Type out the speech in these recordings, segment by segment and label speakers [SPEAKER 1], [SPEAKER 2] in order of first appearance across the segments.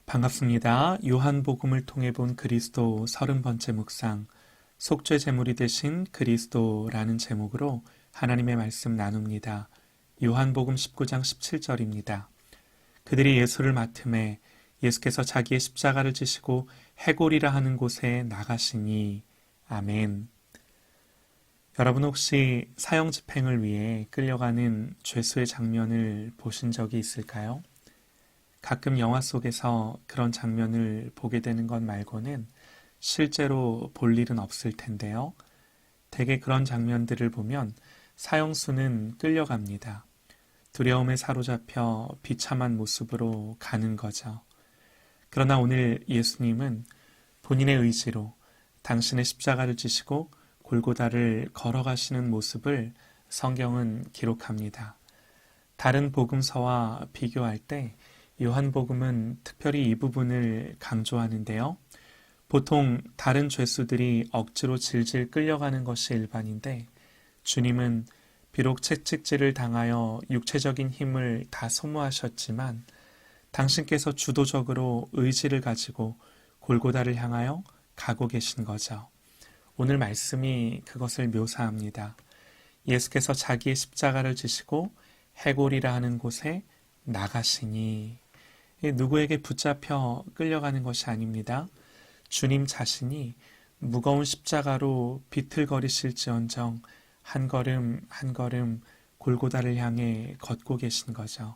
[SPEAKER 1] 반갑습니다. 요한복음을 통해 본 그리스도 30번째 묵상, 속죄 제물이 되신 그리스도라는 제목으로 하나님의 말씀 나눕니다. 요한복음 19장 17절입니다. 그들이 예수를 맡음에 예수께서 자기의 십자가를 지시고 해골이라 하는 곳에 나가시니. 아멘. 여러분 혹시 사형 집행을 위해 끌려가는 죄수의 장면을 보신 적이 있을까요? 가끔 영화 속에서 그런 장면을 보게 되는 것 말고는 실제로 볼 일은 없을 텐데요. 대개 그런 장면들을 보면 사형수는 끌려갑니다. 두려움에 사로잡혀 비참한 모습으로 가는 거죠. 그러나 오늘 예수님은 본인의 의지로 당신의 십자가를 지시고 골고다를 걸어가시는 모습을 성경은 기록합니다. 다른 복음서와 비교할 때 요한복음은 특별히 이 부분을 강조하는데요. 보통 다른 죄수들이 억지로 질질 끌려가는 것이 일반인데 주님은 비록 채찍질을 당하여 육체적인 힘을 다 소모하셨지만 당신께서 주도적으로 의지를 가지고 골고다를 향하여 가고 계신 거죠. 오늘 말씀이 그것을 묘사합니다. 예수께서 자기의 십자가를 지시고 해골이라 하는 곳에 나가시니. 누구에게 붙잡혀 끌려가는 것이 아닙니다. 주님 자신이 무거운 십자가로 비틀거리실지언정 한 걸음 한 걸음 골고다를 향해 걷고 계신 거죠.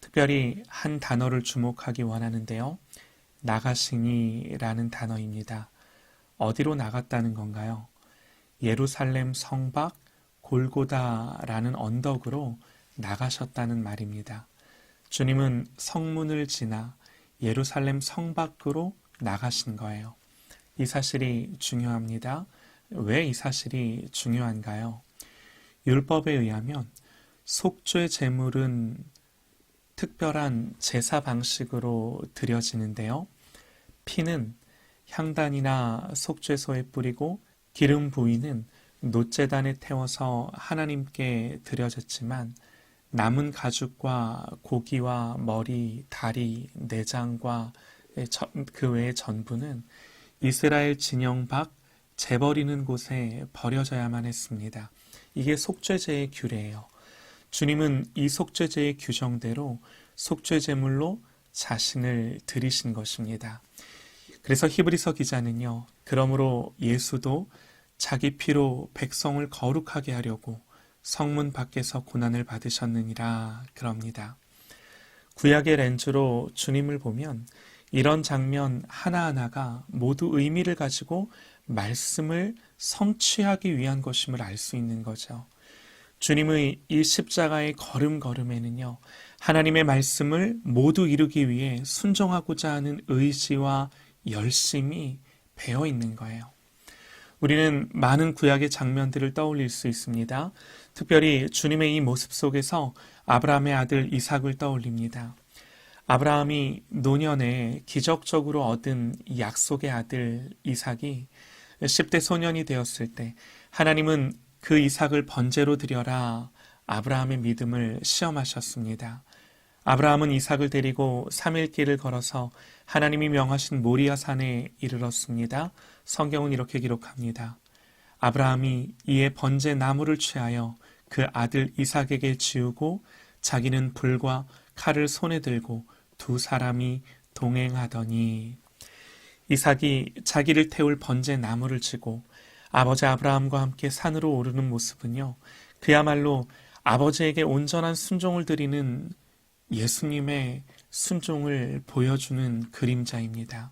[SPEAKER 1] 특별히 한 단어를 주목하기 원하는데요. 나가시니 라는 단어입니다. 어디로 나갔다는 건가요? 예루살렘 성 밖 골고다라는 언덕으로 나가셨다는 말입니다. 주님은 성문을 지나 예루살렘 성 밖으로 나가신 거예요. 이 사실이 중요합니다. 왜 이 사실이 중요한가요? 율법에 의하면 속죄 제물은 특별한 제사 방식으로 드려지는데요. 피는 향단이나 속죄소에 뿌리고 기름 부위는 놋제단에 태워서 하나님께 드려졌지만 남은 가죽과 고기와 머리, 다리, 내장과 그 외의 전부는 이스라엘 진영 밖 재버리는 곳에 버려져야만 했습니다. 이게 속죄제의 규례예요. 주님은 이 속죄제의 규정대로 속죄제물로 자신을 드리신 것입니다. 그래서 히브리서 기자는요. 그러므로 예수도 자기 피로 백성을 거룩하게 하려고 성문 밖에서 고난을 받으셨느니라 그럽니다. 구약의 렌즈로 주님을 보면 이런 장면 하나하나가 모두 의미를 가지고 말씀을 성취하기 위한 것임을 알 수 있는 거죠. 주님의 이 십자가의 걸음걸음에는요. 하나님의 말씀을 모두 이루기 위해 순종하고자 하는 의지와 열심이 배어 있는 거예요. 우리는 많은 구약의 장면들을 떠올릴 수 있습니다. 특별히 주님의 이 모습 속에서 아브라함의 아들 이삭을 떠올립니다. 아브라함이 노년에 기적적으로 얻은 약속의 아들 이삭이 10대 소년이 되었을 때 하나님은 그 이삭을 번제로 드려라 아브라함의 믿음을 시험하셨습니다. 아브라함은 이삭을 데리고 3일 길을 걸어서 하나님이 명하신 모리아 산에 이르렀습니다. 성경은 이렇게 기록합니다. 아브라함이 이에 번제 나무를 취하여 그 아들 이삭에게 지우고 자기는 불과 칼을 손에 들고 두 사람이 동행하더니. 이삭이 자기를 태울 번제 나무를 지고 아버지 아브라함과 함께 산으로 오르는 모습은요. 그야말로 아버지에게 온전한 순종을 드리는 예수님의 순종을 보여주는 그림자입니다.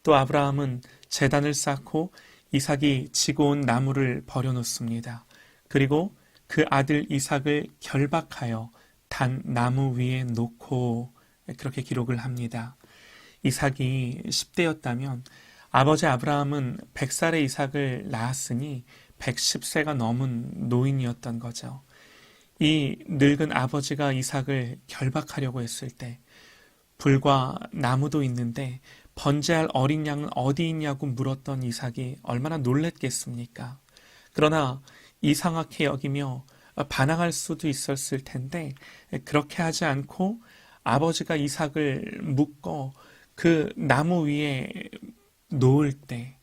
[SPEAKER 1] 또 아브라함은 제단을 쌓고 이삭이 지고 온 나무를 버려놓습니다. 그리고 그 아들 이삭을 결박하여 단 나무 위에 놓고 그렇게 기록을 합니다. 이삭이 10대였다면 아버지 아브라함은 100살의 이삭을 낳았으니 110세가 넘은 노인이었던 거죠. 이 늙은 아버지가 이삭을 결박하려고 했을 때 불과 나무도 있는데 번제할 어린 양은 어디 있냐고 물었던 이삭이 얼마나 놀랬겠습니까? 그러나 이상하게 여기며 반항할 수도 있었을 텐데 그렇게 하지 않고 아버지가 이삭을 묶어 그 나무 위에 놓을 때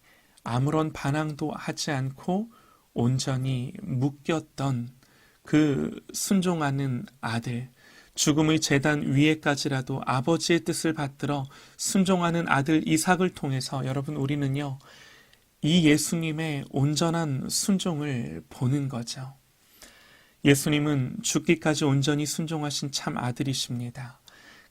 [SPEAKER 1] 아무런 반항도 하지 않고 온전히 묶였던 그 순종하는 아들, 죽음의 제단 위에까지라도 아버지의 뜻을 받들어 순종하는 아들 이삭을 통해서 여러분 우리는요, 이 예수님의 온전한 순종을 보는 거죠. 예수님은 죽기까지 온전히 순종하신 참 아들이십니다.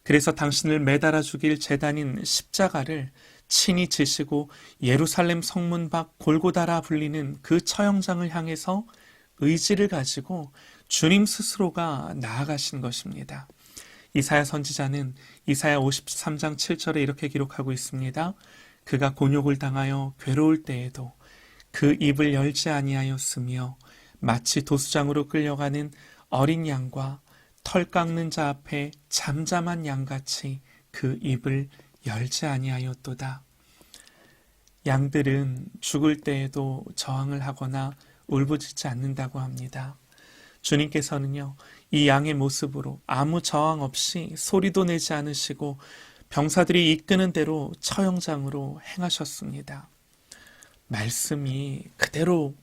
[SPEAKER 1] 그래서 당신을 매달아 죽일 제단인 십자가를 친히 지시고 예루살렘 성문 밖 골고다라 불리는 그 처형장을 향해서 의지를 가지고 주님 스스로가 나아가신 것입니다. 이사야 선지자는 이사야 53장 7절에 이렇게 기록하고 있습니다. 그가 곤욕을 당하여 괴로울 때에도 그 입을 열지 아니하였으며 마치 도수장으로 끌려가는 어린 양과 털 깎는 자 앞에 잠잠한 양같이 그 입을 열지 아니하였도다. 양들은 죽을 때에도 저항을 하거나 울부짖지 않는다고 합니다. 주님께서는요, 이 양의 모습으로 아무 저항 없이 소리도 내지 않으시고 병사들이 이끄는 대로 처형장으로 행하셨습니다. 말씀이 그대로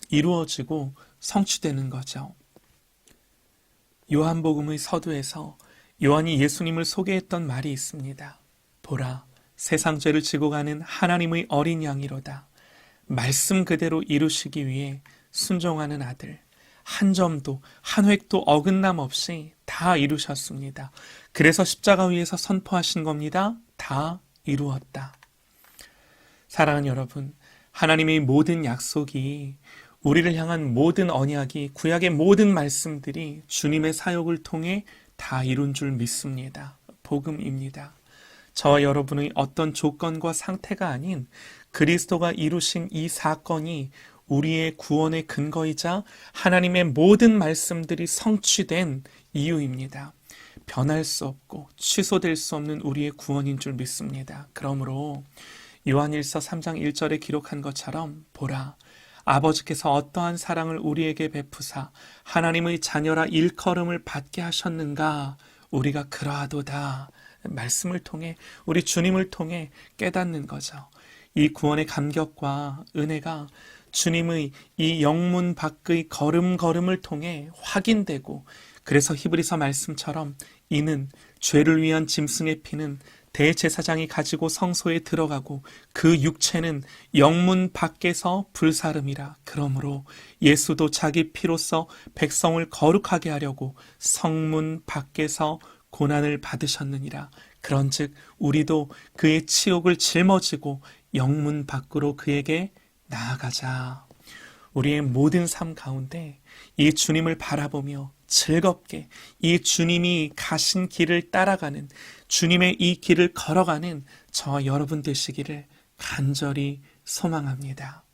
[SPEAKER 1] 이루어지고 성취되는 거죠. 요한복음의 서두에서 요한이 예수님을 소개했던 말이 있습니다. 보라, 세상 죄를 지고 가는 하나님의 어린 양이로다. 말씀 그대로 이루시기 위해 순종하는 아들, 한 점도 한 획도 어긋남 없이 다 이루셨습니다. 그래서 십자가 위에서 선포하신 겁니다. 다 이루었다. 사랑하는 여러분, 하나님의 모든 약속이, 우리를 향한 모든 언약이, 구약의 모든 말씀들이 주님의 사역을 통해 다 이룬 줄 믿습니다. 복음입니다. 저와 여러분의 어떤 조건과 상태가 아닌 그리스도가 이루신 이 사건이 우리의 구원의 근거이자 하나님의 모든 말씀들이 성취된 이유입니다. 변할 수 없고 취소될 수 없는 우리의 구원인 줄 믿습니다. 그러므로 요한일서 3장 1절에 기록한 것처럼 보라, 아버지께서 어떠한 사랑을 우리에게 베푸사 하나님의 자녀라 일컬음을 받게 하셨는가, 우리가 그러하도다. 말씀을 통해, 우리 주님을 통해 깨닫는 거죠. 이 구원의 감격과 은혜가 주님의 이 영문 밖의 걸음걸음을 통해 확인되고, 그래서 히브리서 말씀처럼 이는 죄를 위한 짐승의 피는 대제사장이 가지고 성소에 들어가고 그 육체는 영문 밖에서 불사름이라. 그러므로 예수도 자기 피로써 백성을 거룩하게 하려고 성문 밖에서 고난을 받으셨느니라. 그런즉 우리도 그의 치욕을 짊어지고 영문 밖으로 그에게 나아가자. 우리의 모든 삶 가운데 이 주님을 바라보며 즐겁게 이 주님이 가신 길을 따라가는, 주님의 이 길을 걸어가는 저와 여러분 되시기를 간절히 소망합니다.